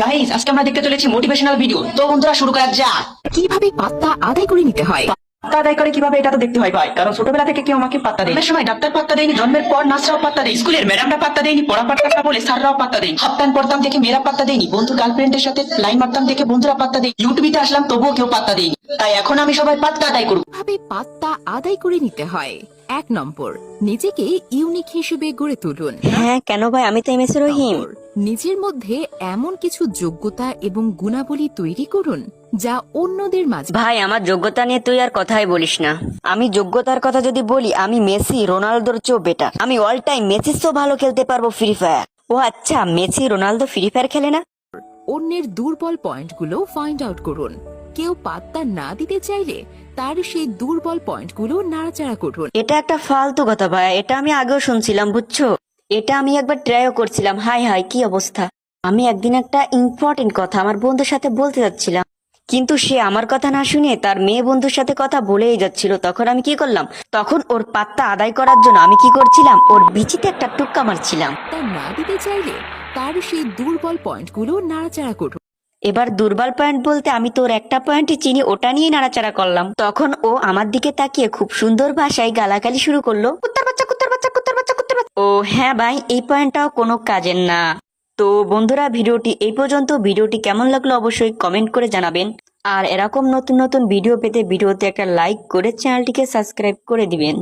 Guys, আজকে আমরা দেখতে চলেছি মোটিভেশনাল ভিডিও। তো বন্ধুরা, শুরু করা যাক। কিভাবে পাত্তা আদায় করে নিতে হয়। পাত্তা আদায় করে কিভাবে, এটা তো দেখতে হয় ভাই, কারণ ছোটবেলা থেকে কেউ আমাকে পাত্তা দেয়। সময় ডাক্তার পাত্তা দেয়নি, জন্মের পর নার্সরাও পাত্তা দেয়, স্কুলের ম্যাডামরা পাত্তা দেয়নি, পড়া পাত্তা বলে স্যাররাও পাত্তা দেয়নি, হাফ প্যান্ট পরতাম দেখে মেয়েরা পাত্তা দেয়নি, বন্ধু গার্লফ্রেন্ডের সাথে লাইন মারতাম দেখে বন্ধুরা পাত্তা দেয়, ইউটিউবে আসলাম তবুও কেউ পাত্তা দেয়নি। তাই এখন আমি সবাই পাত্তা আদায় করবো। কিভাবে পাত্তা আদায় করে নিতে হয়। 1 নম্বর, নিজেকে ইউনিক হিসেবে গড়ে তুলুন। হ্যাঁ কেন ভাই, আমি তো এমএস রহিম। নম্বর, নিজের মধ্যে এমন কিছু যোগ্যতা এবং গুণাবলী তৈরি করুন যা অন্যদের মাঝে। ভাই আমার যোগ্যতা নিয়ে তুই আর কথাই বলিস না। আমি যোগ্যতার কথা যদি বলি, আমি মেসি রোনালদোর চেয়েও বেটার। আমি অল টাইম মেসির চেয়েও ভালো খেলতে পারবো ফ্রি ফায়ার। ও আচ্ছা, মেসি রোনালদো ফ্রি ফায়ার খেলে না? অন্যের দুর্বল পয়েন্টগুলো ফাইন্ড আউট করুন। কেউ পাত্তা না দিতে চাইলে তার সেই দুর্বল পয়েন্টগুলো নাড়াচাড়া করুন। এটা একটা ফালতু কথা ভাই, এটা আমি আগেও শুনছিলাম বুঝছো। এটা আমি একবার ট্রাইও করছিলাম। হাই হাই কি অবস্থা। আমি একদিন একটা ইম্পর্টেন্ট কথা আমার বন্ধুর সাথে বলতে যাচ্ছিলাম, কিন্তু সে আমার কথা না শুনে তার মেয়ে বন্ধুর সাথে কথা বলেই যাচ্ছিল। তখন আমি কি করলাম, তখন ওর পাত্তা আদায় করার জন্য আমি কি করছিলাম, ওর বিচিতে একটা টুক্কা মারছিলাম। তা না দিতে চাইলে তার সেই দুর্বল পয়েন্টগুলো নাড়াচাড়া করুন। এবার দুর্বল পয়েন্ট বলতে আমি তোর একটা পয়েন্টই চিনি, ওটা নিয়ে নাড়াচাড়া করলাম। তখন ও আমার দিকে তাকিয়ে খুব সুন্দর ভাষায় গালাগালি শুরু করলো, কুত্তার বাচ্চা কুত্তার বাচ্চা কুত্তার বাচ্চা কুত্তার বাচ্চা। ও হ্যাঁ ভাই, এই পয়েন্টটাও কোনো কাজের না। তো বন্ধুরা, ভিডিওটি এই পর্যন্ত। ভিডিওটি কেমন লাগলো অবশ্যই কমেন্ট করে জানাবেন। আর এরকম নতুন নতুন ভিডিও পেতে ভিডিওতে একটা লাইক করে চ্যানেলটিকে সাবস্ক্রাইব করে দিবেন।